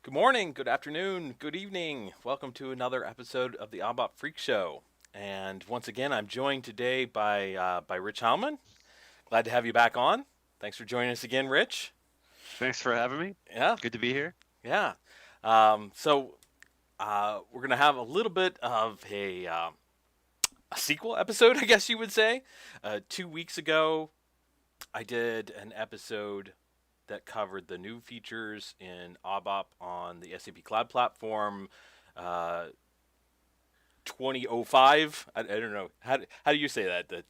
Good morning, good afternoon, good evening. Welcome to another episode of the ABAP Freak Show. And once again, I'm joined today by Rich Hallman. Glad to have you back on. Thanks for joining us again, Rich. Thanks for having me. Yeah, Good to be here. yeah. We're gonna have a little bit of a sequel episode, I guess you would say. 2 weeks ago, I did an episode that covered the new features in ABAP on the SAP Cloud Platform, uh, 2005. I don't know how do you say that, the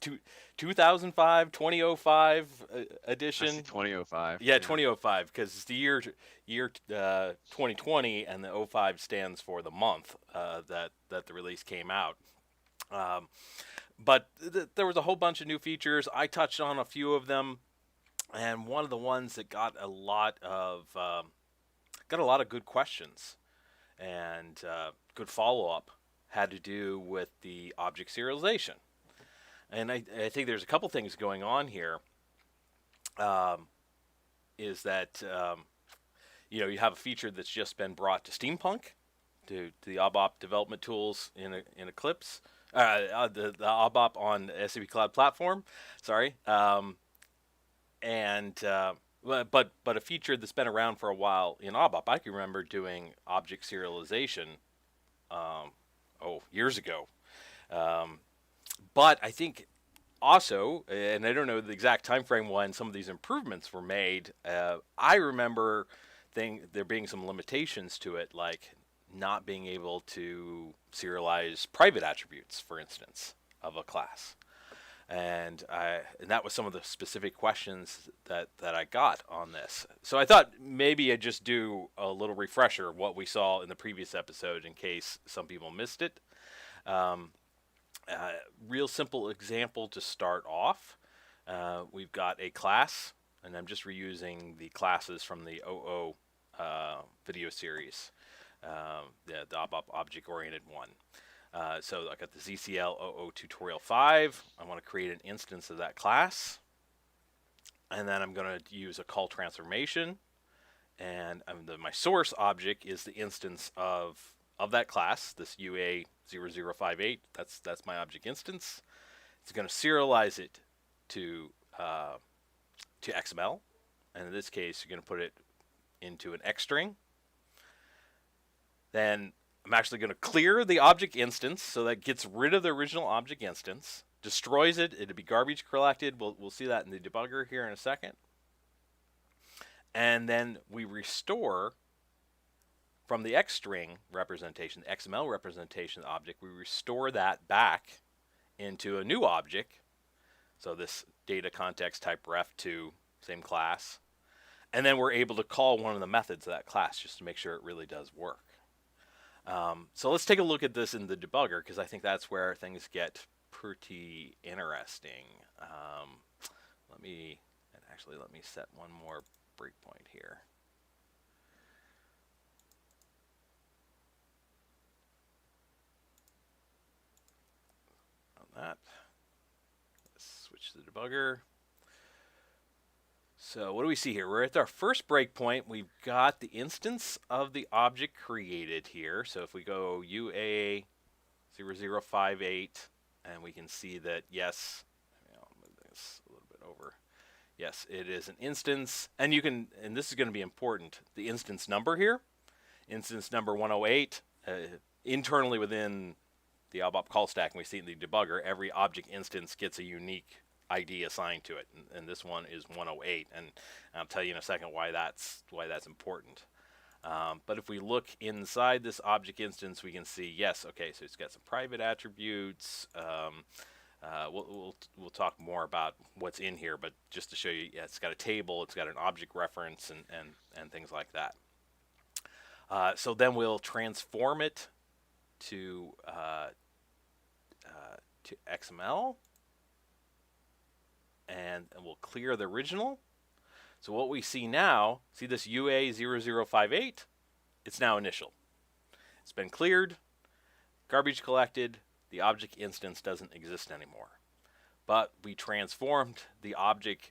2005 2005 I see edition. 2005. Yeah, Yeah. 2005, because it's the year 2020, and the '05 stands for the month that the release came out. um, but there was a whole bunch of new features. I touched on a few of them, and one of the ones that got a lot of good questions and good follow up had to do with the object serialization. And I think there's a couple things going on here. Um, is that you have a feature that's just been brought to Steampunk, to the ABAP development tools in Eclipse, the ABAP on SAP Cloud Platform. Sorry, and but a feature that's been around for a while in ABAP. I can remember doing object serialization, years ago. Um, but I think also, and I don't know the exact time frame when some of these improvements were made. I remember there being some limitations to it, like not being able to serialize private attributes, for instance, of a class. And that was some of the specific questions that I got on this. So I thought maybe I'd just do a little refresher of what we saw in the previous episode in case some people missed it. Um, Real simple example to start off. We've got a class, and I'm just reusing the classes from the OO video series, the ABAP object-oriented one. So I got the ZCL 00 tutorial 5. I want to create an instance of that class, and then I'm going to use a call transformation, and my source object is the instance of that class, this UA0058. That's my object instance. It's going to serialize it to XML, and in this case, you're going to put it into an X string. Then I'm actually going to clear the object instance, so that gets rid of the original object instance, destroys it. It'll be garbage collected. We'll see that in the debugger here in a second. And then we restore from the X string representation, the XML representation object, we restore that back into a new object. So this data context type ref2, same class. And then we're able to call one of the methods of that class just to make sure it really does work. So let's take a look at this in the debugger, because I think that's where things get pretty interesting. Let me set one more breakpoint here. On that, let's switch to the debugger. So what do we see here? We're at our first breakpoint. We've got the instance of the object created here. So if we go UA0058, and we can see that, yes, I'll move this a little bit over. Yes, it is an instance, and this is going to be important, the instance number here, instance number 108, internally within the ABAP call stack, and we see in the debugger, every object instance gets a unique ID assigned to it, and this one is 108, and I'll tell you in a second why that's important. But if we look inside this object instance, we can see, yes, okay, so it's got some private attributes. We'll talk more about what's in here, but just to show you, yeah, it's got a table, it's got an object reference, and things like that. So then we'll transform it to XML, and we'll clear the original. So what we see now, see this UA0058? It's now initial. It's been cleared, garbage collected, the object instance doesn't exist anymore. But we transformed the object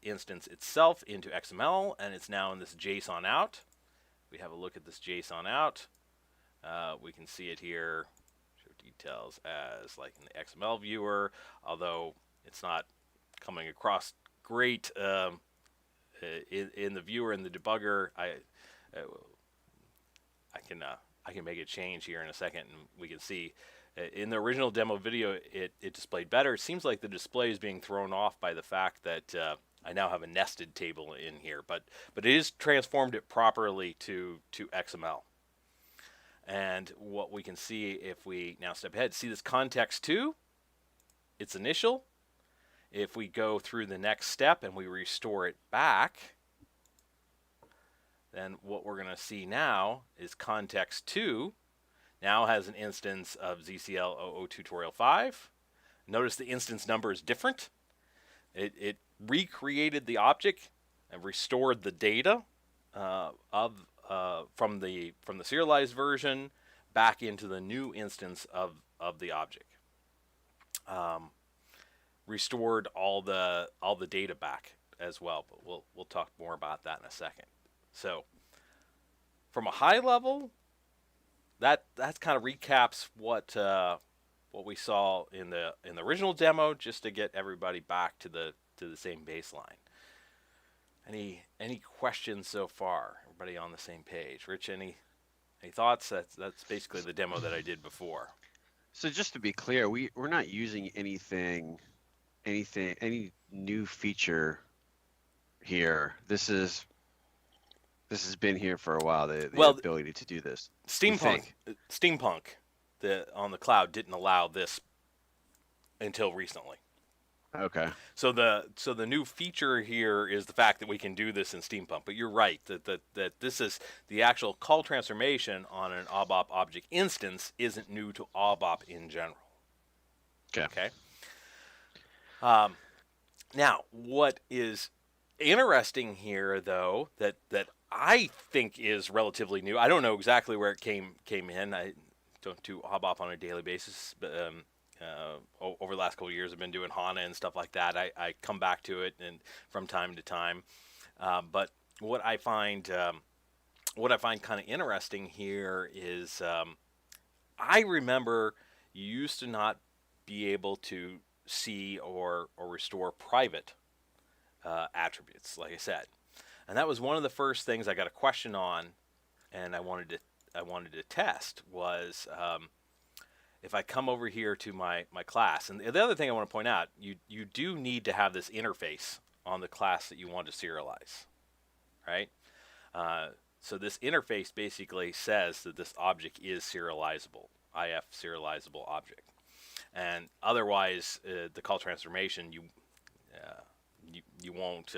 instance itself into XML, and it's now in this JSON out. we have a look at this JSON out, we can see it here. Show details as like in the XML viewer, although it's not coming across great in the viewer in the debugger. I can make a change here in a second, and we can see in the original demo video it displayed better. It seems like the display is being thrown off by the fact that I now have a nested table in here, but it is transformed it properly to XML. And what we can see if we now step ahead, see this context 2, it's initial. If we go through the next step and we restore it back, then what we're going to see now is context 2 now has an instance of ZCL00 tutorial 5. Notice the instance number is different. It recreated the object and restored the data from the serialized version back into the new instance of the object. Restored all the data back as well, but we'll talk more about that in a second. So from a high level, that kind of recaps what we saw in the original demo, just to get everybody back to the same baseline. Any questions so far? Everybody on the same page? Rich, any thoughts? That's basically the demo that I did before. So just to be clear, we're not using any new feature here. This has been here for a while. The ability to do this. Steampunk on the cloud didn't allow this until recently. Okay. So the new feature here is the fact that we can do this in Steampunk. But you're right that this is the actual call transformation on an ABAP object instance isn't new to ABAP in general. Okay. Now, what is interesting here, though, that I think is relatively new. I don't know exactly where it came in. I don't do ABAP on a daily basis, but over the last couple of years, I've been doing HANA and stuff like that. I come back to it and from time to time. But what I find kind of interesting here is I remember you used to not be able to see or restore private attributes, like I said. And that was one of the first things I got a question on, and I wanted to test was if I come over here to my class. And the other thing I want to point out, you do need to have this interface on the class that you want to serialize, right? So this interface basically says that this object is serializable, IF serializable object. And otherwise, the call transformation, you won't.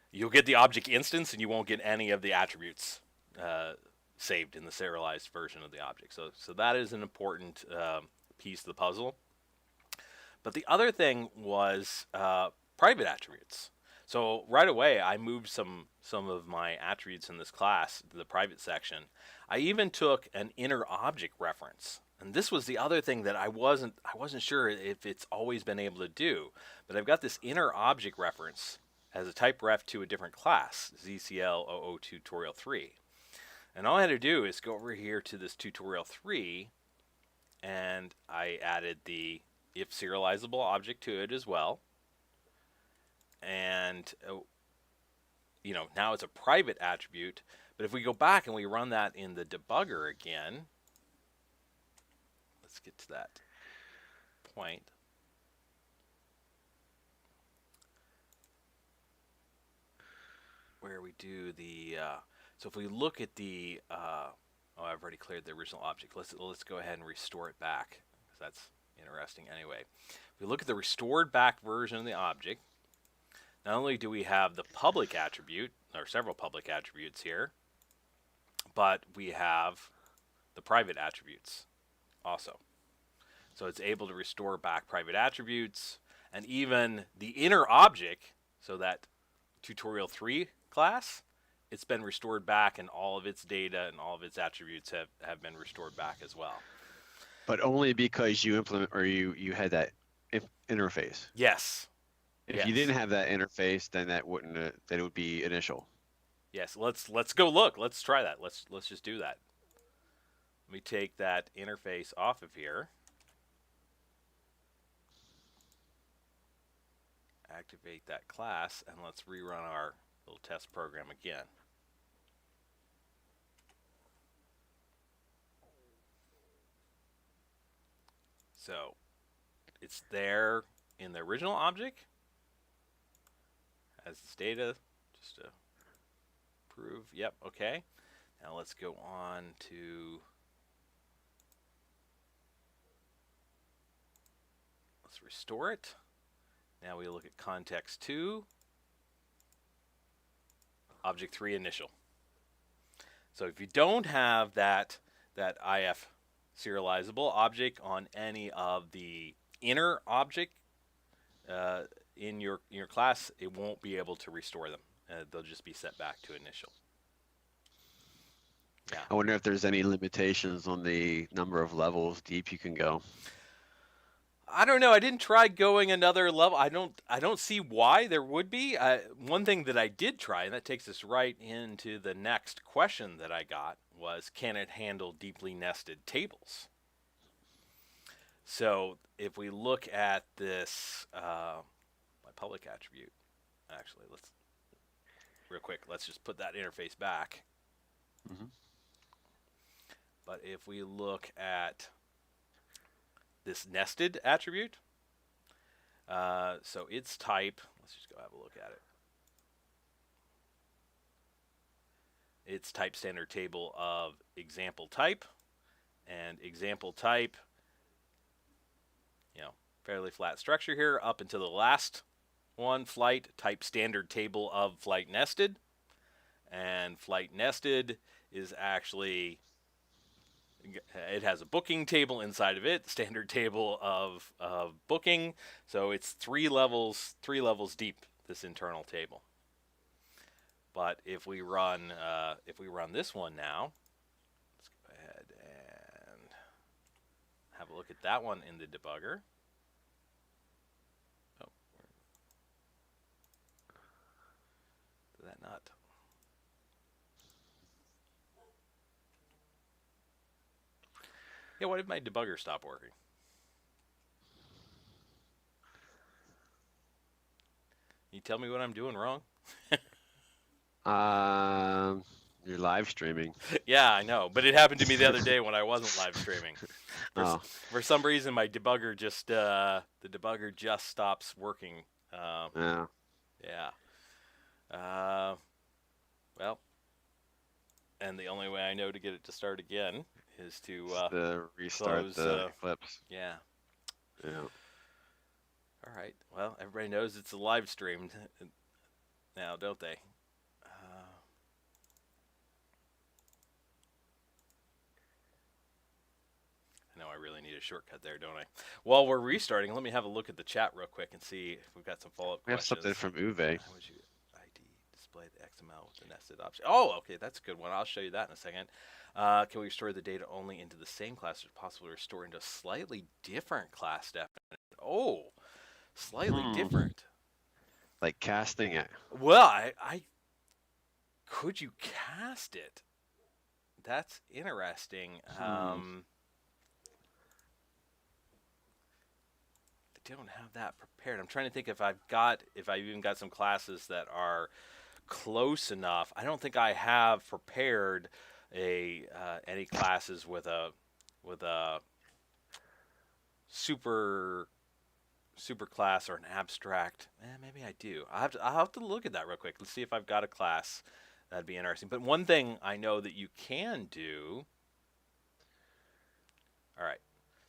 You'll get the object instance, and you won't get any of the attributes saved in the serialized version of the object. So that is an important piece of the puzzle. But the other thing was private attributes. So right away, I moved some of my attributes in this class to the private section. I even took an inner object reference. And this was the other thing that I wasn't sure if it's always been able to do. But I've got this inner object reference as a type ref to a different class, ZCL00 tutorial 3. And all I had to do is go over here to this tutorial 3, and I added the if serializable object to it as well. And now it's a private attribute. But if we go back and we run that in the debugger again, let's get to that point. Where we do the so if we look at the I've already cleared the original object. Let's go ahead and restore it back, because that's interesting anyway. If we look at the restored back version of the object, not only do we have the public attribute, or several public attributes here, but we have the private attributes also. So it's able to restore back private attributes, and even the inner object, so that tutorial 3 class, it's been restored back, and all of its data and all of its attributes have been restored back as well. But only because you implement, or you had that interface. Yes. If you didn't have that interface, then that wouldn't. Then it would be initial. Yes, let's go look. Let's try that. Let's just do that. Let me take that interface off of here. Activate that class, and let's rerun our little test program again. So it's there in the original object as this data, just to prove. Yep, okay. Now let's go on to, let's restore it. Now we look at context 2, object 3 initial. So if you don't have that IF serializable object on any of the inner object in your class, it won't be able to restore them. They'll just be set back to initial. Yeah. I wonder if there's any limitations on the number of levels deep you can go. I don't know. I didn't try going another level. I don't see why there would be. One thing that I did try, and that takes us right into the next question that I got, was can it handle deeply nested tables? So if we look at this, my public attribute, actually, real quick, let's just put that interface back. Mm-hmm. But if we look at this nested attribute, so its type, let's just go have a look at it. Its type standard table of example type, and example type, fairly flat structure here up until the last one, flight, type standard table of flight nested, and flight nested is actually, it has a booking table inside of it, standard table of booking. So it's three levels deep, this internal table. But if we run this one now, let's go ahead and have a look at that one in the debugger. Oh, did that not? Yeah, why did my debugger stop working? You tell me what I'm doing wrong? You're live streaming. Yeah, I know, but it happened to me the other day when I wasn't live streaming. For some reason, my debugger just the debugger just stops working. Yeah. Well, and the only way I know to get it to start again is to restart close, the Eclipse. Yeah. Yeah. All right. Well, everybody knows it's a live stream now, don't they? I know I really need a shortcut there, don't I? While we're restarting, let me have a look at the chat real quick and see if we've got some follow-up questions. We have something from Uwe. How would you ID display the XML with the nested object? Oh, okay, that's a good one. I'll show you that in a second. Can we restore the data only into the same class, or possible to restore into a slightly different class definition? Oh, slightly different. Like casting it. Well, I could you cast it? That's interesting. I don't have that prepared. I'm trying to think if I've even got some classes that are close enough. I don't think I have prepared any classes with a super class or an abstract. Maybe I do. I'll have to look at that real quick. Let's see if I've got a class. That'd be interesting. But one thing I know that you can do. All right.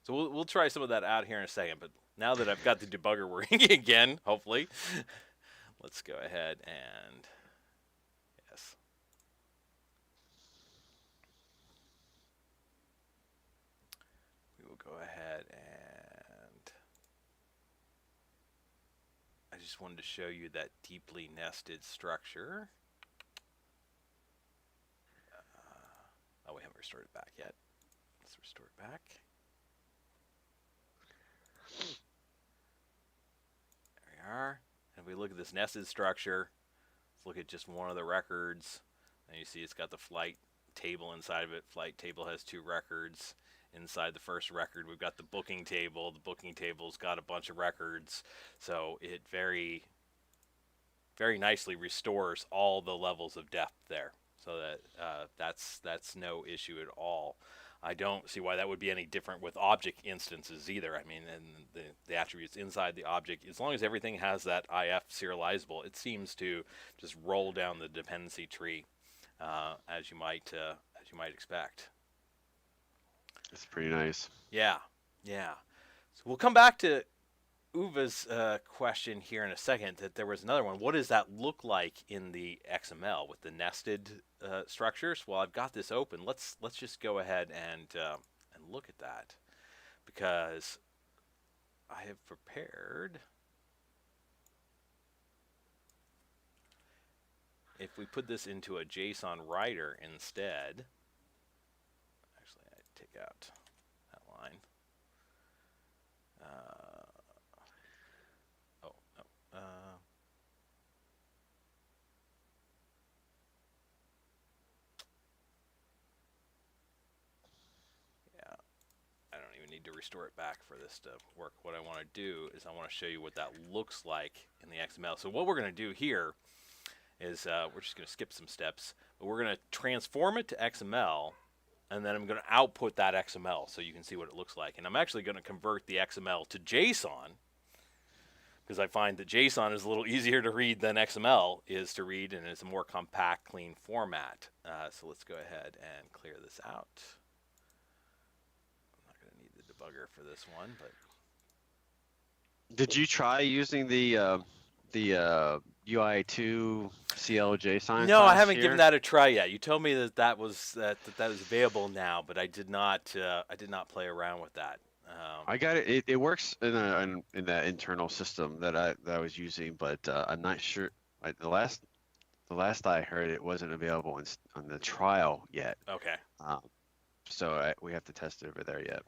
So we'll try some of that out here in a second. But now that I've got the debugger working again, hopefully, let's go ahead and yes. We will go ahead and I just wanted to show you that deeply nested structure. Oh, we haven't restored it back yet. Let's restore it back. There we are. And if we look at this nested structure, let's look at just one of the records. And you see it's got the flight table inside of it. Flight table has 2 records. Inside the first record, we've got the booking table. The booking table's got a bunch of records. So it very, very nicely restores all the levels of depth there. So that that's no issue at all. I don't see why that would be any different with object instances either. I mean, and the attributes inside the object, as long as everything has that IF serializable, it seems to just roll down the dependency tree as you might expect. It's pretty nice. Yeah, yeah. So we'll come back to Uwe's question here in a second. That there was another one. What does that look like in the XML with the nested structures? Well, I've got this open. Let's just go ahead and look at that, because I have prepared. If we put this into a JSON writer instead, actually I take out that line. Yeah, I don't even need to restore it back for this to work. What I want to do is I want to show you what that looks like in the XML. So what we're going to do here is we're just going to skip some steps, but we're going to transform it to XML, and then I'm going to output that XML so you can see what it looks like. And I'm actually going to convert the XML to JSON, because I find that JSON is a little easier to read than XML is to read, and it's a more compact, clean format. So let's go ahead and clear this out. I'm not going to need the debugger for this one, but Did you try using the UI2 CL JSON? no, I haven't given that a try yet. You told me that that was available now, but I did not play around with that. I got it. It works in that internal system that I was using, but I'm not sure. The last I heard, it wasn't available on the trial yet. Okay. So we have to test it over there yet.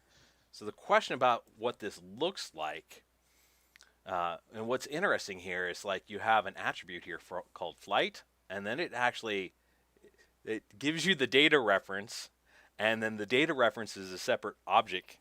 So the question about what this looks like, and what's interesting here is, like, you have an attribute here called flight, and then it gives you the data reference, and then the data reference is a separate object.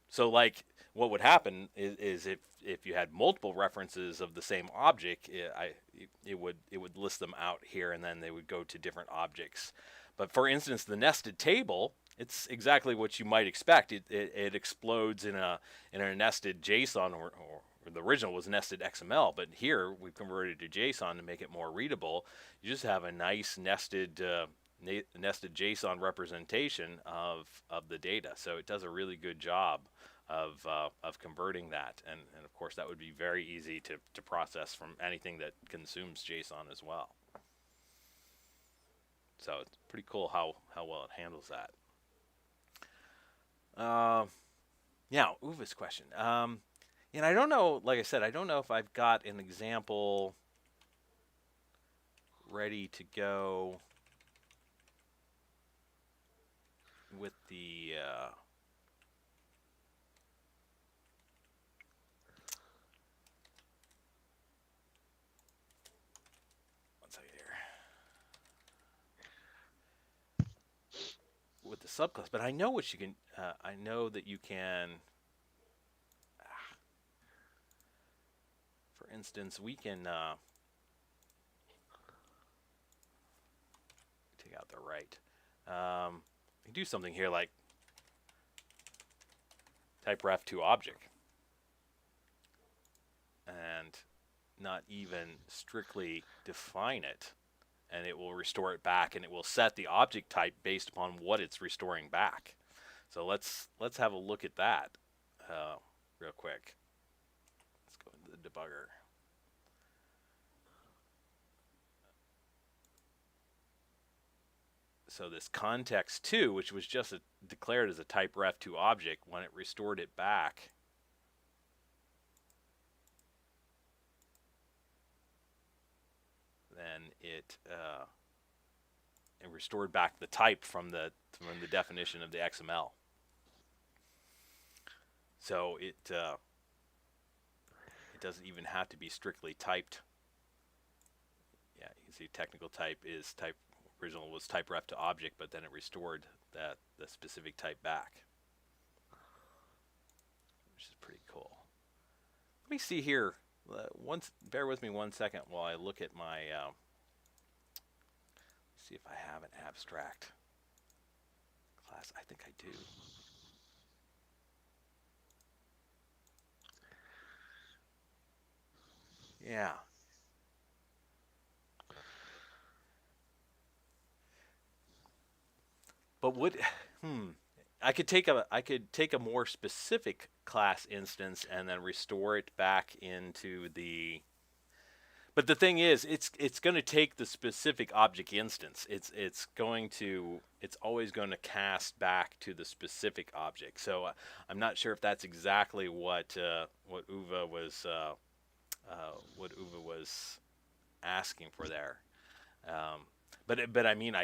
So like what would happen is if you had multiple references of the same object, it would list them out here, and then they would go to different objects. But for instance, the nested table, it's exactly what you might expect. It explodes in a nested JSON, or the original was nested XML, but here we've converted to JSON to make it more readable. You just have a nice nested JSON representation of the data. So it does a really good job of converting that, and of course that would be very easy to process from anything that consumes JSON as well. So it's pretty cool how well it handles that. Now, Uwe's question. And I don't know, like I said, I don't know if I've got an example ready to go with the one second here. With the subclass, but I know what you can. I know that you can. For instance, we can take out the right. We can do something here like type ref to object, and not even strictly define it, and it will restore it back, and it will set the object type based upon what it's restoring back. So let's have a look at that real quick. Let's go into the debugger. So this context2, which was just declared as a type ref to object, when it restored it back, then it restored back the type from the definition of the XML. So it doesn't even have to be strictly typed. Yeah, you can can see technical type is type, original was type ref to object, but then it restored the specific type back, which is pretty cool. Let me see here. Bear with me 1 second while I look at my, see if I have an abstract class. I think I do. Yeah. But I could take a more specific class instance and then restore it back into the. But the thing is, it's going to take the specific object instance. It's always going to cast back to the specific object. So I'm not sure if that's exactly what Uwe was asking for there. But I mean,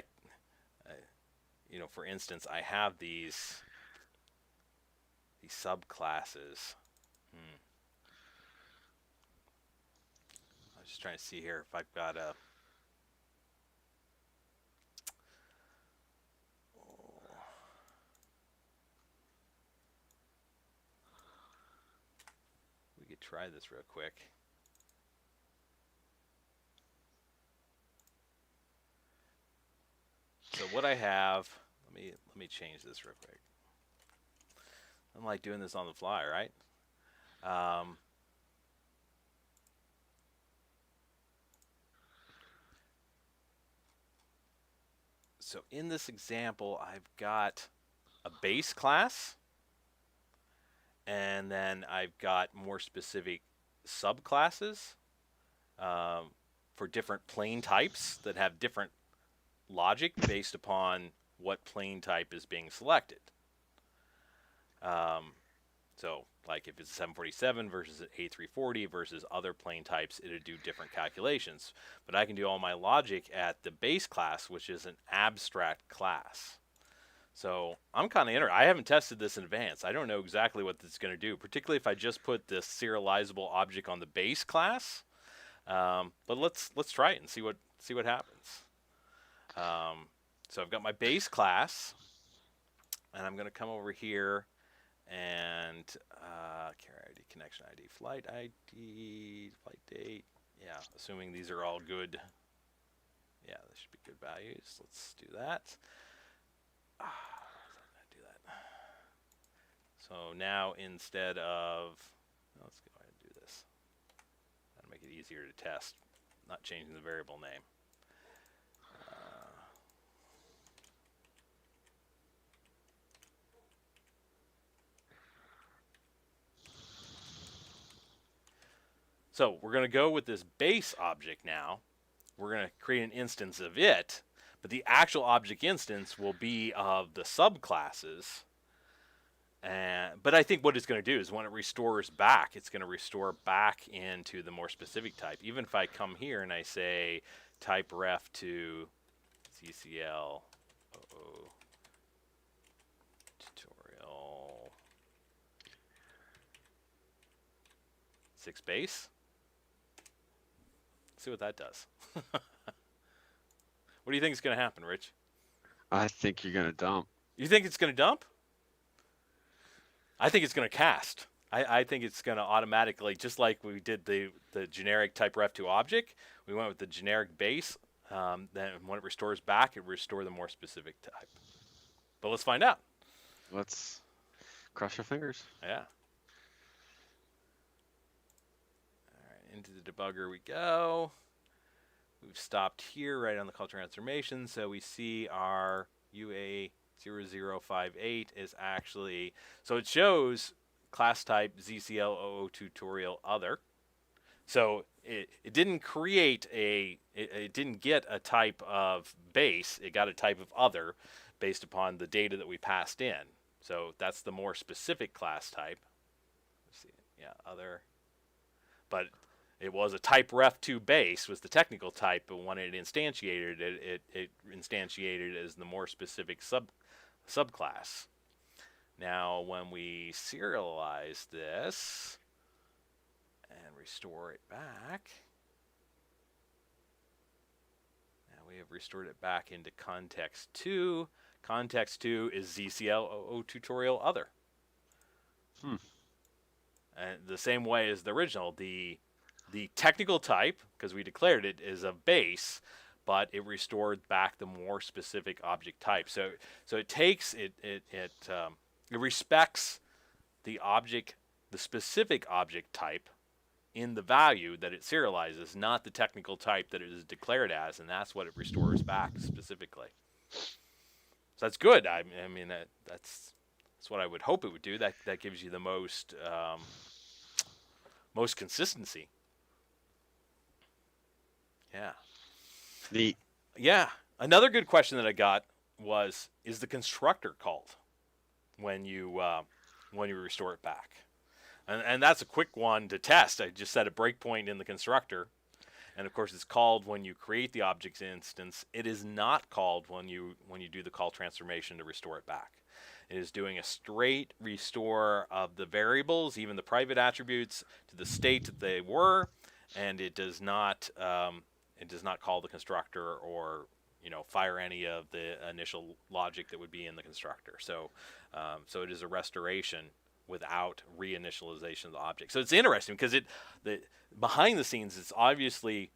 for instance, I have these subclasses. I'm just trying to see here if I've got a. We could try this real quick. So what I have, let me change this real quick. I'm like doing this on the fly, right? So in this example, I've got a base class, and then I've got more specific subclasses for different plane types that have different logic based upon what plane type is being selected. So like if it's a 747 versus an A340 versus other plane types, it'll do different calculations. But I can do all my logic at the base class, which is an abstract class. So I'm kind of interested. I haven't tested this in advance. I don't know exactly what this is going to do, particularly if I just put this serializable object on the base class. But let's try it and see what happens. So I've got my base class, and I'm going to come over here and carrier ID, connection ID, flight ID, flight date. Yeah, assuming these are all good. Yeah, this should be good values. Let's do that. Do that. So now instead of, let's go ahead and do this. That'll make it easier to test, not changing the variable name. So we're going to go with this base object now. We're going to create an instance of it, but the actual object instance will be of the subclasses. But I think what it's going to do is when it restores back, it's going to restore back into the more specific type. Even if I come here and I say type ref to ZCL tutorial 6 base. See what that does. What do you think is going to happen, Rich? I think you're going to dump. You think it's going to dump? I think it's going to cast. I think it's going to automatically, just like we did the generic type ref to object, we went with the generic base. Then when it restores back, it will restore the more specific type. But let's find out. Let's cross your fingers. Yeah. Into the debugger we go. We've stopped here right on the call transformation, so we see our UA0058 is actually, so it shows class type ZCL00 tutorial other. So it didn't create it didn't get a type of base, it got a type of other based upon the data that we passed in. So that's the more specific class type. Let's see, yeah, other. But it was a type ref to base was the technical type, but when it instantiated it instantiated as the more specific subclass. Now, when we serialize this and restore it back, we have restored it back into context 2. Context 2 is ZCLOO tutorial other. And the same way as the original, the technical type, because we declared it, is a base, but it restored back the more specific object type. So it takes it respects the object, the specific object type in the value that it serializes, not the technical type that it is declared as, and that's what it restores back specifically. So that's good. I mean that's what I would hope it would do. That gives you the most consistency. Yeah. Neat. Yeah. Another good question that I got was, is the constructor called when you restore it back? And that's a quick one to test. I just set a breakpoint in the constructor, and of course it's called when you create the object's instance. It is not called when you do the call transformation to restore it back. It is doing a straight restore of the variables, even the private attributes, to the state that they were, and it does not call the constructor or fire any of the initial logic that would be in the constructor. So it is a restoration without reinitialization of the object. So it's interesting because behind the scenes it's obviously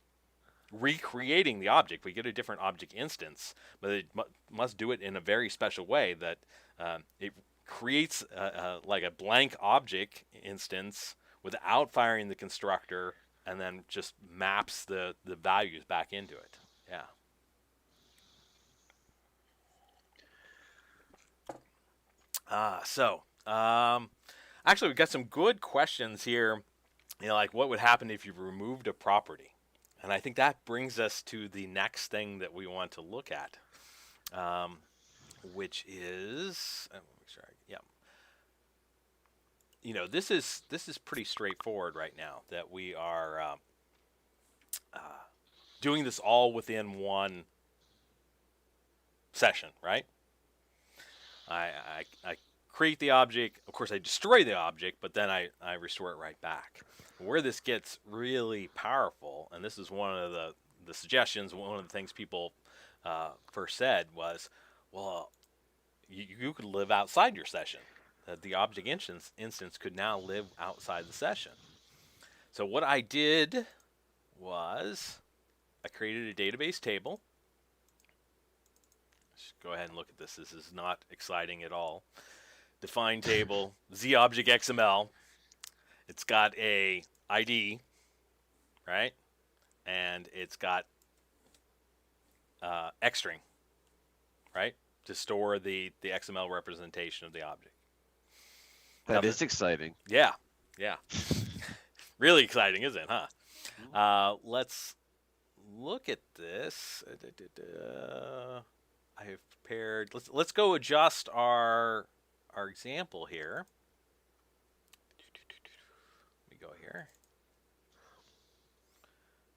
recreating the object. We get a different object instance, but it must do it in a very special way that it creates like a blank object instance without firing the constructor, and then just maps the values back into it. Yeah. Actually, we've got some good questions here. Like what would happen if you removed a property? And I think that brings us to the next thing that we want to look at, which is, this is pretty straightforward right now that we are doing this all within one session, right? I create the object, of course I destroy the object, but then I restore it right back. Where this gets really powerful, and this is one of the suggestions, one of the things people first said was, well, you could live outside your session. The object instance could now live outside the session. So what I did was I created a database table. Let's go ahead and look at this. This is not exciting at all. Define table, zObject XML. It's got a ID, right? And it's got xstring, right? To store the XML representation of the object. That is exciting. Yeah. Really exciting, isn't it, huh? Let's look at this. I have prepared. Let's go adjust our example here. Let me go here.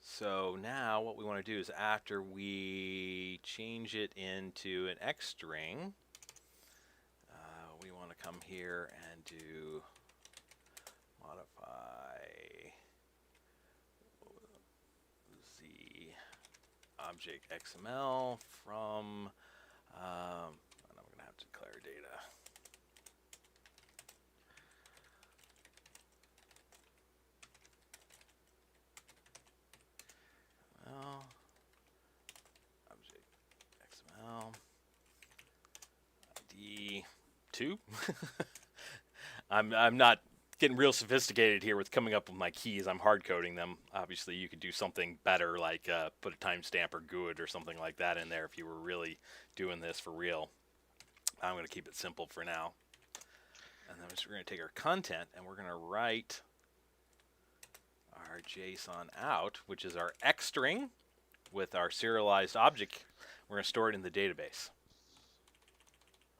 So now what we want to do is after we change it into an X string, we want to come here and do modify the object XML from, and I'm going to have to declare data. Object XML ID 2. I'm not getting real sophisticated here with coming up with my keys. I'm hard coding them. Obviously, you could do something better, like put a timestamp or GUID or something like that in there if you were really doing this for real. I'm going to keep it simple for now. And then we're going to take our content and we're going to write our JSON out, which is our X string with our serialized object. We're going to store it in the database.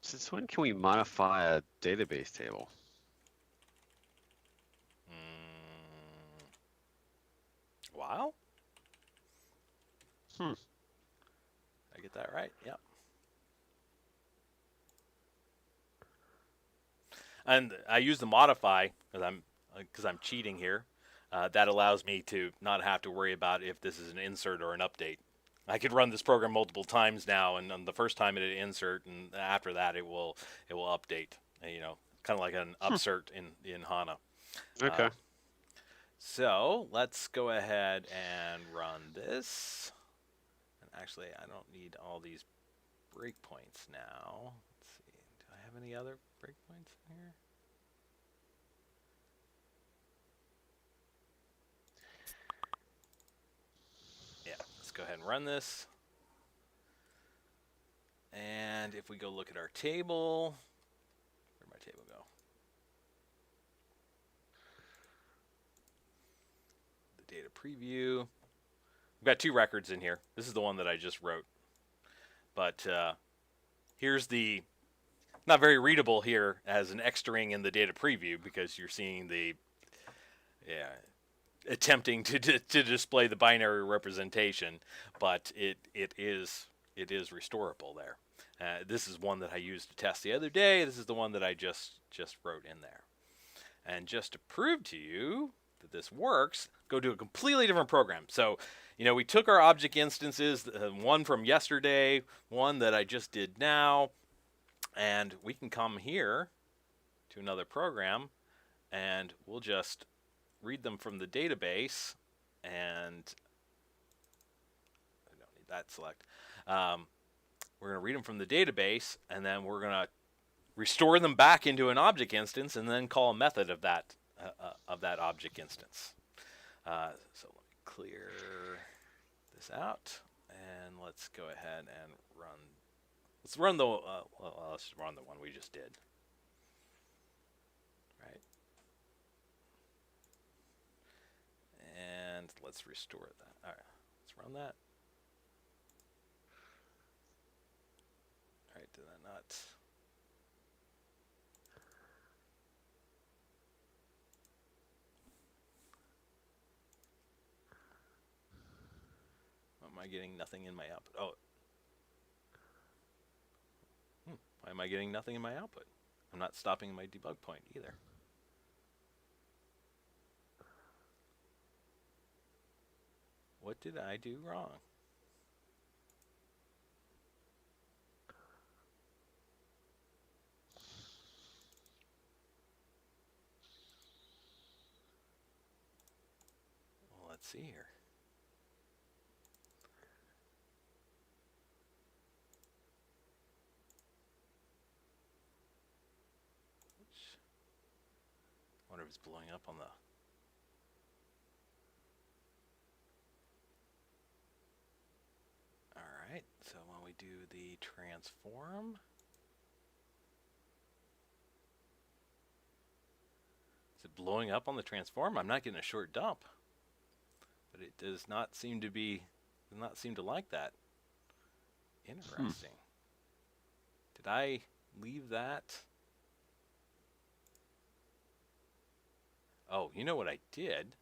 Since when can we modify a database table? Wow. I get that right? Yep. And I use the modify because I'm cheating here. That allows me to not have to worry about if this is an insert or an update. I could run this program multiple times now, and on the first time it insert, and after that it will update. Kind of like an upsert in HANA. Okay. So let's go ahead and run this. And actually, I don't need all these breakpoints now. Let's see. Do I have any other breakpoints in here? Yeah, let's go ahead and run this. And if we go look at our table, where'd my table go? The data preview. We've got 2 records in here. This is the one that I just wrote. But here's the, not very readable here as an X string in the data preview, because you're seeing the, attempting to display the binary representation, but it is restorable there. This is one that I used to test the other day. This is the one that I just wrote in there. And just to prove to you that this works, go to a completely different program. So, we took our object instances, one from yesterday, one that I just did now, and we can come here to another program, and we'll just read them from the database, and I don't need that select. We're going to read them from the database, and then we're going to restore them back into an object instance, and then call a method of that object instance. So let me clear this out, and let's go ahead and run. Let's run the let's run the one we just did. Right. And let's restore that. All right, let's run that. All right, did that not? Am I getting nothing in my output? Oh. Why am I getting nothing in my output? I'm not stopping my debug point either. What did I do wrong? Well, let's see here. I wonder if it's blowing up on the... Alright, so when we do the transform, is it blowing up on the transform? I'm not getting a short dump, but it does not seem to like that. Interesting. Did I leave that? Oh, you know what I did?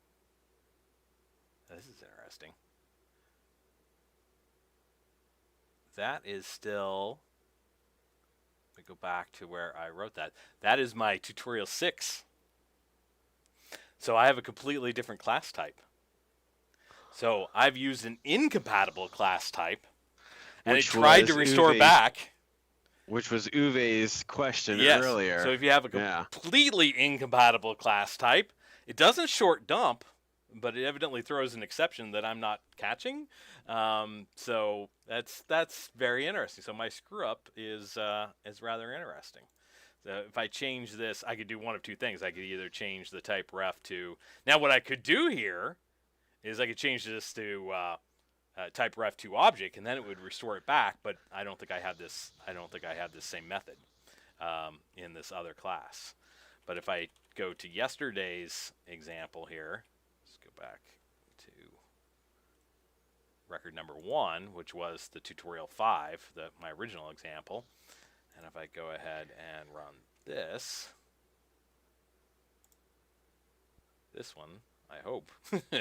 This is interesting. That is still, let me go back to where I wrote that. That is my tutorial 6. So I have a completely different class type. So I've used an incompatible class type, and it tried to restore back. Which was Uwe's question earlier. So if you have a completely incompatible class type, it doesn't short dump, but it evidently throws an exception that I'm not catching. So that's very interesting. So my screw up is rather interesting. So if I change this, I could do one of 2 things. I could either change the type ref to, now what I could do here is I could change this to type ref to object, and then it would restore it back. But I don't think I have this. I don't think I have this same method in this other class. But if I go to yesterday's example here, let's go back to record number 1, which was the tutorial 5, my original example. And if I go ahead and run this one, I hope,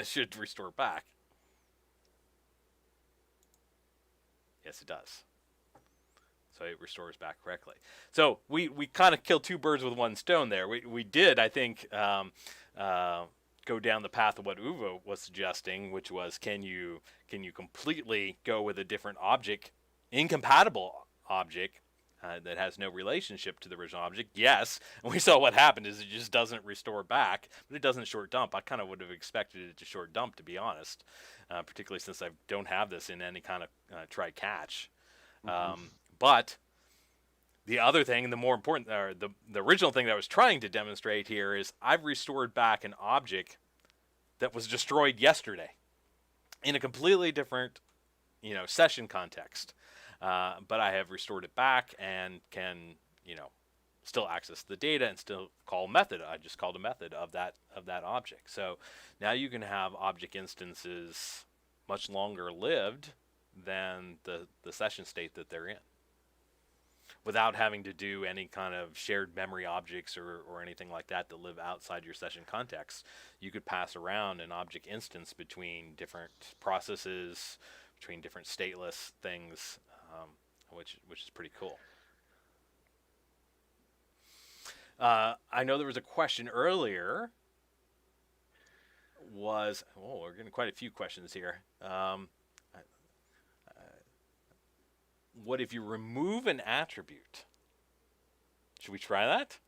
should restore back. Yes, it does. So it restores back correctly. So we kind of killed 2 birds with 1 stone there. We did, I think, go down the path of what Uwe was suggesting, which was can you completely go with a different object, incompatible object that has no relationship to the original object? Yes, and we saw what happened is it just doesn't restore back, but it doesn't short dump. I kind of would have expected it to short dump, to be honest, particularly since I don't have this in any kind of try catch. But the other thing, the more important, or the original thing that I was trying to demonstrate here is I've restored back an object that was destroyed yesterday in a completely different, session context. But I have restored it back and can, still access the data and still call method. I just called a method of that object. So now you can have object instances much longer lived than the session state that they're in, without having to do any kind of shared memory objects or anything like that live outside your session context. You could pass around an object instance between different processes, between different stateless things, which is pretty cool. I know there was a question earlier. We're getting quite a few questions here. What if you remove an attribute? Should we try that?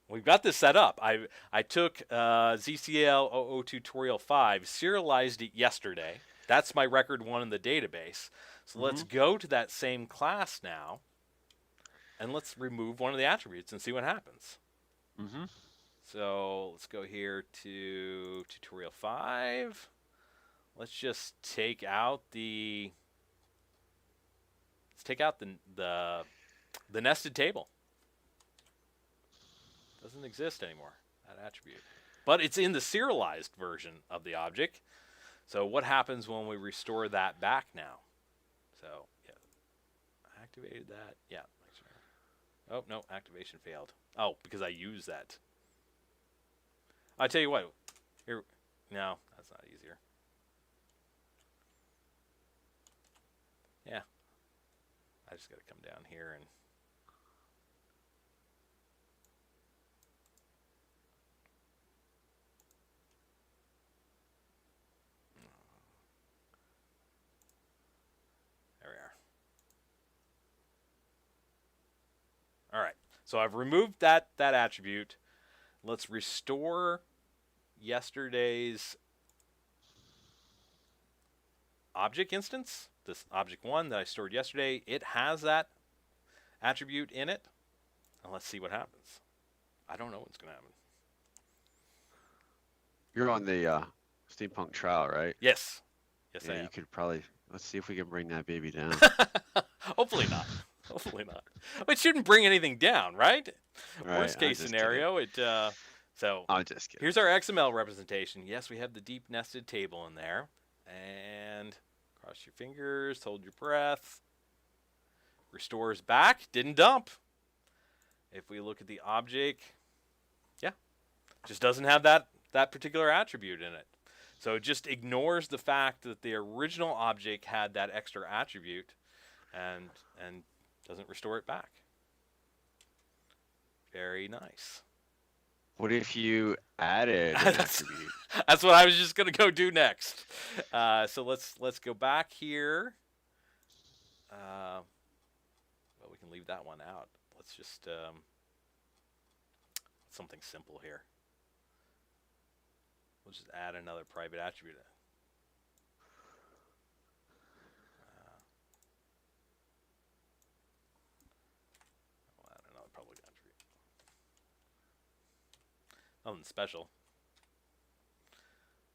We've got this set up. I took ZCL00 tutorial 5, serialized it yesterday. That's my record 1 in the database. So let's go to that same class now, and let's remove one of the attributes and see what happens. So let's go here to tutorial 5. Let's just take out the nested table. Doesn't exist anymore, that attribute. But it's in the serialized version of the object. So what happens when we restore that back now? So, yeah, activated that. Yeah. Oh, no, activation failed. Oh, because I used that. I tell you what. Here, no, that's not easier. Yeah. I just got to come down here and there we are. All right. So I've removed that attribute. Let's restore yesterday's object instance. This object 1 that I stored yesterday, it has that attribute in it. And let's see what happens. I don't know what's going to happen. You're on the steampunk trial, right? Yes. Yes, Yeah, I am. you could probably, let's see if we can bring that baby down. Hopefully not. Hopefully not. It shouldn't bring anything down, right? Right, Worst case I'm just scenario, so I'm just kidding. here's our XML representation. Yes, we have the deep nested table in there. And cross your fingers, hold your breath. Restores back, didn't dump. If we look at the object, yeah, just doesn't have that particular attribute in it. So it just ignores the fact that the original object had that extra attribute and doesn't restore it back. Very nice. What if you added an attribute? That's what I was just going to go do next. So let's go back here. Well, we can leave that one out. Let's just something simple here. We'll just add another private attribute. We'll add another public attribute. Nothing special.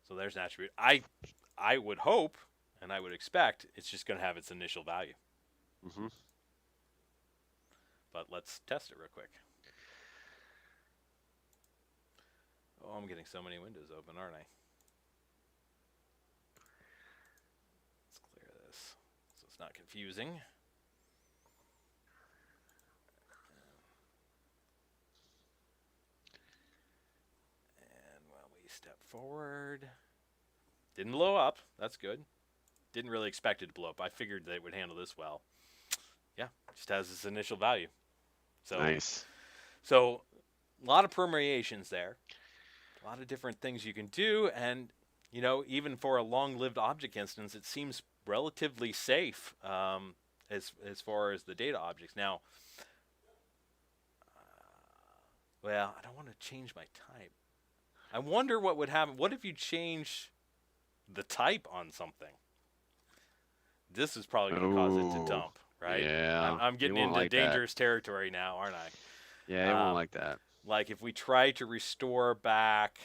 So there's an attribute. I would hope and I would expect it's just going to have its initial value. But let's test it real quick. Oh, I'm getting so many windows open, aren't I? Let's clear this so it's not confusing. And while we step forward, didn't blow up. That's good. Didn't really expect it to blow up. I figured that it would handle this well. Yeah, just has its initial value. So Nice. So a lot of permeations there. A lot of different things you can do, and even for a long-lived object instance, it seems relatively safe as far as the data objects. Now, well, I don't want to change my type. I wonder what would happen. What if you change the type on something? This is probably going to cause it to Oh, dump, right? yeah. I'm It getting won't into like that. dangerous territory now, aren't I? Yeah, it won't like that. Like if we try to restore back,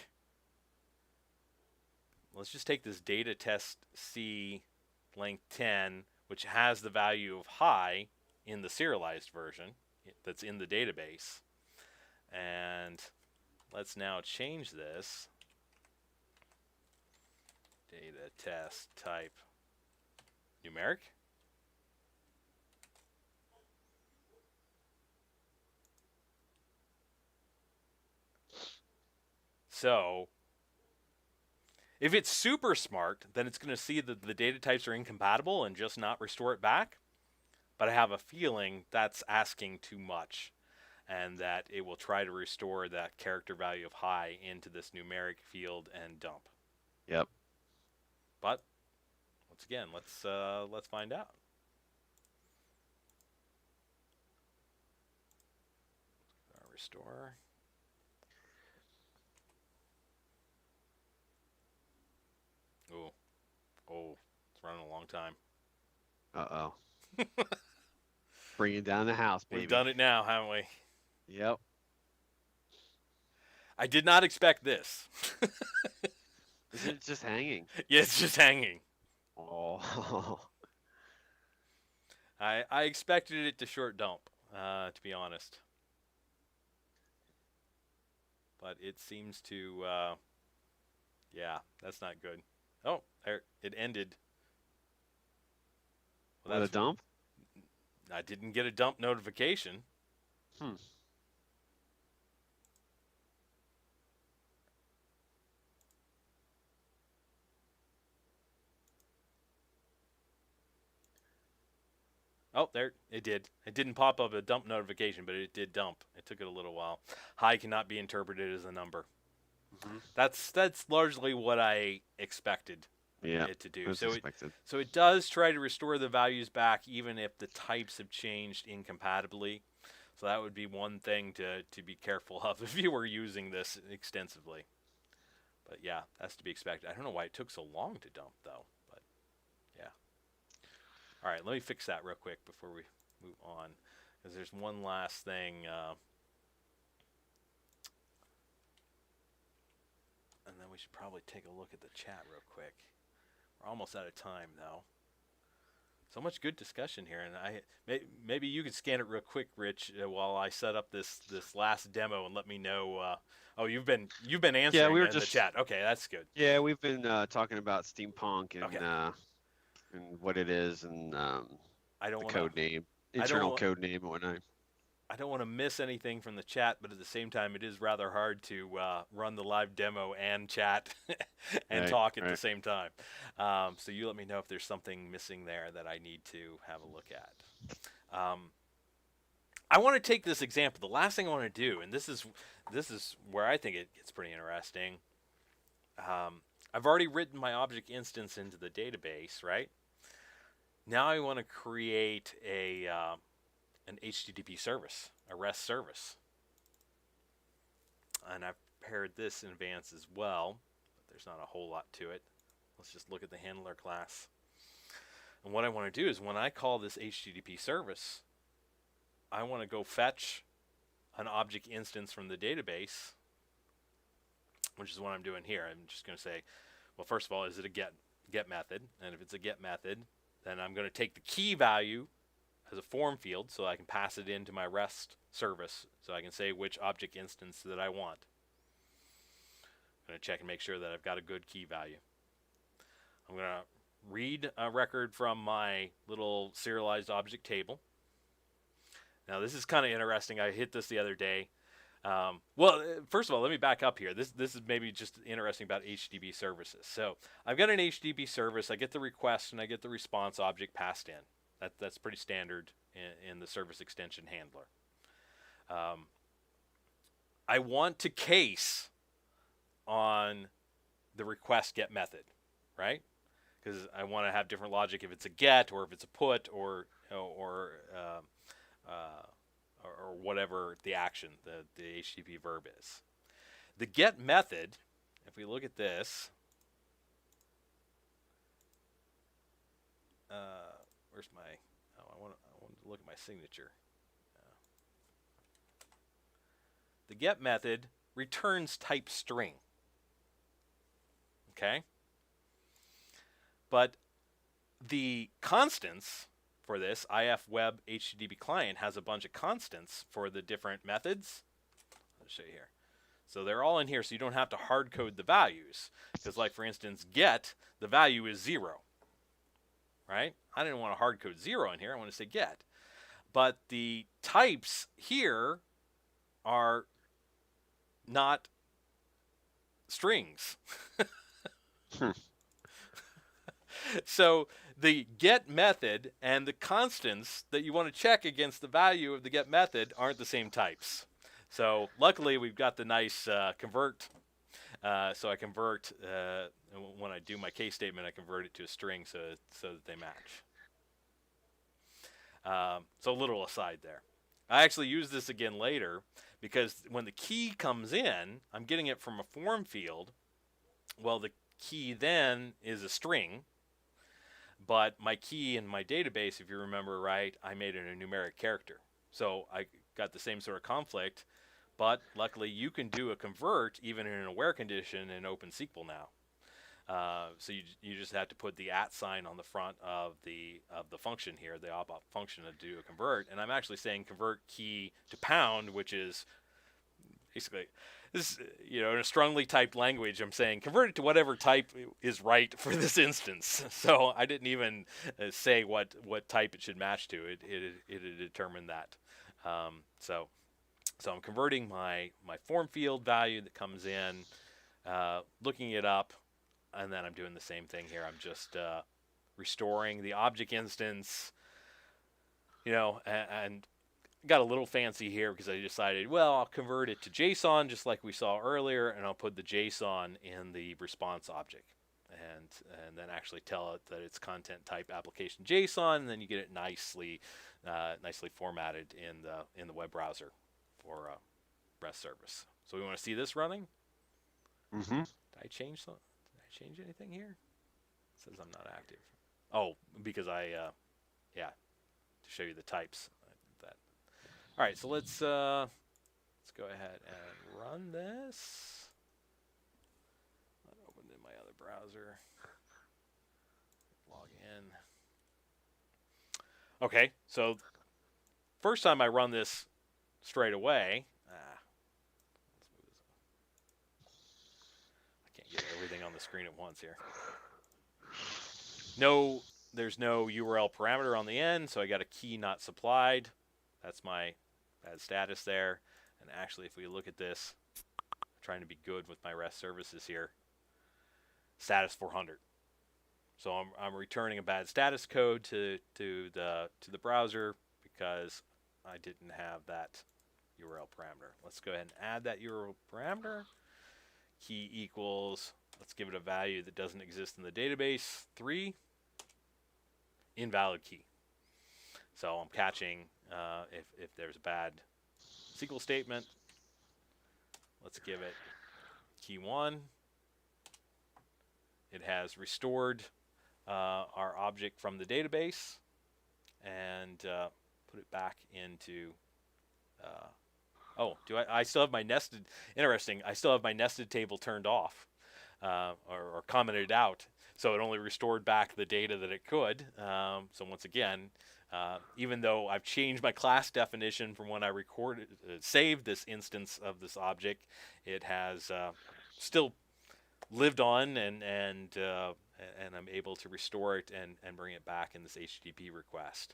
let's just take this data test C length 10, which has the value of high in the serialized version that's in the database. And let's now change this. Data test type numeric. So if it's super smart, then it's going to see that the data types are incompatible and just not restore it back. But I have a feeling that's asking too much, and that it will try to restore that character value of high into this numeric field and dump. Yep. But once again, let's find out. Restore. Oh, it's running a long time. Uh-oh. Bringing down the house, baby. We've done it now, haven't we? Yep. I did not expect this. Is it just hanging? Yeah, it's just hanging. Oh. I expected it to short dump, to be honest. But it seems to, yeah, that's not good. Oh, there, it ended. Well, that's a dump? I didn't get a dump notification. Oh, there, it did. It didn't pop up a dump notification, but it did dump. It took it a little while. High cannot be interpreted as a number. Mm-hmm. That's largely what I expected it to do. So it does try to restore the values back even if the types have changed incompatibly. So that would be one thing to be careful of if you were using this extensively. But yeah, that's to be expected. I don't know why it took so long to dump though, but yeah. All right, let me fix that real quick before we move on, because there's one last thing. And then we should probably take a look at the chat real quick. We're almost out of time, though. So much good discussion here, and maybe you could scan it real quick, Rich, while I set up this last demo, and let me know. Oh, you've been answering in the chat. Okay, that's good. Yeah, we've been talking about steampunk and okay. And what it is and the code name, internal code name and whatnot. I don't want to miss anything from the chat, but at the same time, it is rather hard to run the live demo and chat and talk at the same time. So you let me know if there's something missing there that I need to have a look at. I want to take this example. The last thing I want to do, and this is where I think it gets pretty interesting. I've already written my object instance into the database, right? Now I want to create an HTTP service, a REST service. And I've prepared this in advance as well, but there's not a whole lot to it. Let's just look at the handler class. And what I want to do is when I call this HTTP service, I want to go fetch an object instance from the database, which is what I'm doing here. I'm just going to say, well, first of all, is it a get method? And if it's a get method, then I'm going to take the key value as a form field so I can pass it into my REST service so I can say which object instance that I want. I'm going to check and make sure that I've got a good key value. I'm going to read a record from my little serialized object table. Now this is kind of interesting. I hit this the other day. Well, first of all, let me back up here. This is maybe just interesting about HTTP services. So I've got an HTTP service. I get the request and I get the response object passed in. That's pretty standard in the service extension handler. I want to case on the request get method, right? Because I want to have different logic if it's a get or if it's a put or whatever the action, the HTTP verb is. The get method, if we look at this, where's my? Oh, I want to look at my signature. The get method returns type string. Okay. But the constants for this IF web HTTP client has a bunch of constants for the different methods. I'll show you here. So they're all in here, so you don't have to hard code the values. Because, like for instance, get, the value is 0. Right? I didn't want to hard code 0 in here. I want to say get. But the types here are not strings. So the get method and the constants that you want to check against the value of the get method aren't the same types. So luckily we've got the nice convert. So I convert, when I do my case statement, I convert it to a string so that they match. So a little aside there. I actually use this again later because when the key comes in, I'm getting it from a form field. Well, the key then is a string, but my key in my database, if you remember right, I made it a numeric character. So I got the same sort of conflict, but luckily you can do a convert even in an aware condition in OpenSQL now. So you just have to put the @ sign on the front of the function here, the ABAP function, to do a convert. And I'm actually saying convert key to pound, which is basically this, in a strongly typed language. I'm saying convert it to whatever type is right for this instance. So I didn't even say what type it should match to. It had determined that. So I'm converting my form field value that comes in, looking it up. And then I'm doing the same thing here. I'm just restoring the object instance, and got a little fancy here because I decided, well, I'll convert it to JSON just like we saw earlier, and I'll put the JSON in the response object, and then actually tell it that it's content type application JSON, and then you get it nicely formatted in the web browser for REST service. So we want to see this running. Mm-hmm. Did I change something? Change anything here? It says I'm not active. Oh, because to show you the types. I did that. All right, so let's go ahead and run this. I'll open in my other browser. Log in. Okay, so first time I run this straight away. Get everything on the screen at once here. There's no URL parameter on the end, so I got a key not supplied. That's my bad status there. And actually, if we look at this, I'm trying to be good with my REST services here. Status 400. So I'm returning a bad status code to the browser because I didn't have that URL parameter. Let's go ahead and add that URL parameter. Key equals, let's give it a value that doesn't exist in the database, 3, invalid key. So I'm catching if there's a bad SQL statement. Let's give it key 1. It has restored our object from the database and put it back into I still have my nested, interesting, I still have my nested table turned off or commented out. So it only restored back the data that it could. So once again, even though I've changed my class definition from when I saved this instance of this object, it has still lived on and I'm able to restore it and bring it back in this HTTP request.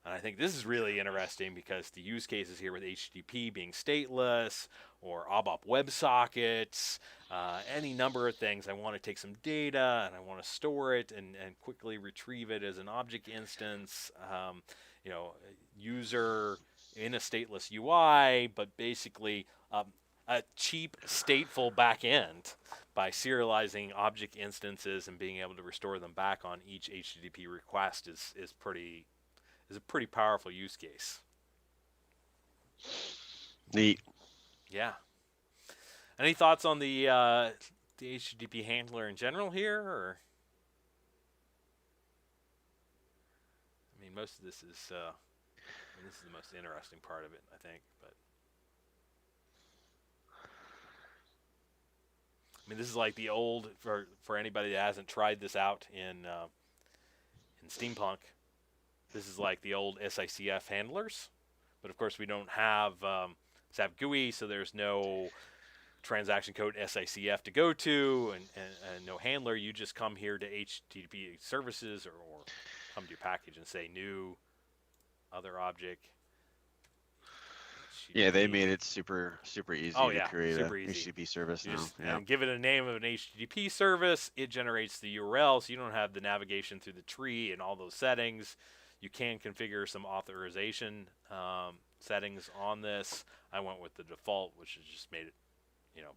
And I think this is really interesting because the use cases here with HTTP being stateless or ABAP WebSockets, any number of things. I want to take some data and I want to store it and quickly retrieve it as an object instance, user in a stateless UI, but basically a cheap stateful backend by serializing object instances and being able to restore them back on each HTTP request is a pretty powerful use case. Neat. Yeah. Any thoughts on the HTTP handler in general here, or? I mean, most of this is this is the most interesting part of it, I think. But I mean, this is like the old for anybody that hasn't tried this out in Steampunk. This is like the old SICF handlers, but of course we don't have SAP GUI, so there's no transaction code SICF to go to, and no handler. You just come here to HTTP services or come to your package and say new other object. Yeah, they made it super easy to create a HTTP service now. And give it a name of an HTTP service. It generates the URL, so you don't have the navigation through the tree and all those settings. You can configure some authorization settings on this. I went with the default, which has just made it,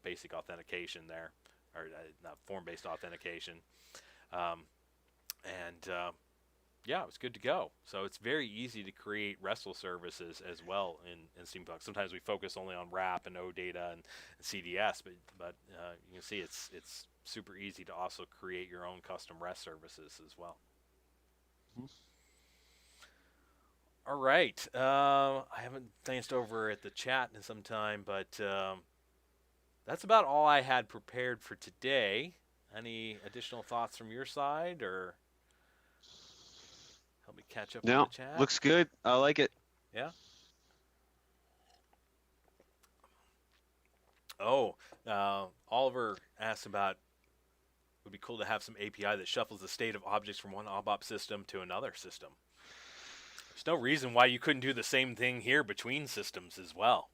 basic authentication there, or not form-based authentication. Yeah, it was good to go. So it's very easy to create RESTful services as well in Steampunk. Sometimes we focus only on RAP and OData and CDS, but you can see it's super easy to also create your own custom REST services as well. Mm-hmm. All right. I haven't glanced over at the chat in some time, but that's about all I had prepared for today. Any additional thoughts from your side, or help me catch up on the chat? Looks good. I like it. Yeah. Oh, Oliver asked about, it would be cool to have some API that shuffles the state of objects from one ABAP system to another system. There's no reason why you couldn't do the same thing here between systems as well.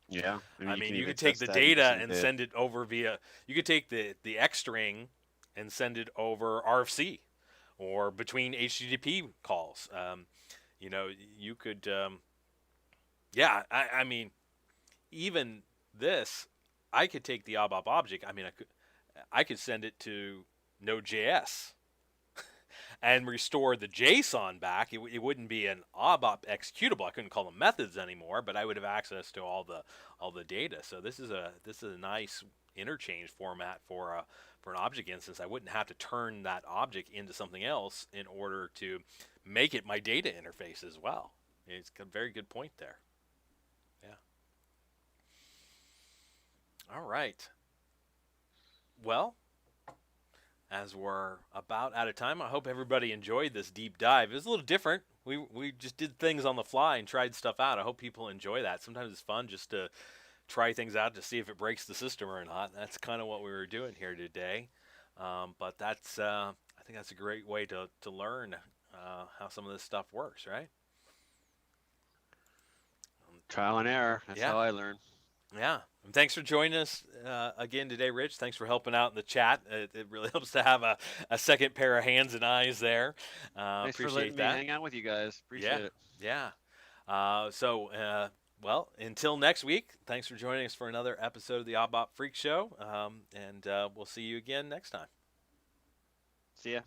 Yeah. I mean, you could take the data and send it over via, you could take the X string and send it over RFC or between HTTP calls. You could, I mean, even this, I could take the ABAP object. I mean, I could send it to Node.js and restore the JSON back. It wouldn't be an ABAP executable. I couldn't call them methods anymore, but I would have access to all the data. So this is a nice interchange format for an object instance. I wouldn't have to turn that object into something else in order to make it my data interface as well. It's a very good point there. Yeah. All right. Well, as we're about out of time, I hope everybody enjoyed this deep dive. It was a little different. We just did things on the fly and tried stuff out. I hope people enjoy that. Sometimes it's fun just to try things out to see if it breaks the system or not. That's kind of what we were doing here today. But that's I think that's a great way to learn how some of this stuff works, right? Trial and error. That's how I learn. Yeah. And thanks for joining us again today, Rich. Thanks for helping out in the chat. It really helps to have a second pair of hands and eyes there. Thanks appreciate for letting that. me hang out with you guys. Appreciate it. Yeah. Well, until next week, thanks for joining us for another episode of the ABAP Freak Show. And we'll see you again next time. See ya.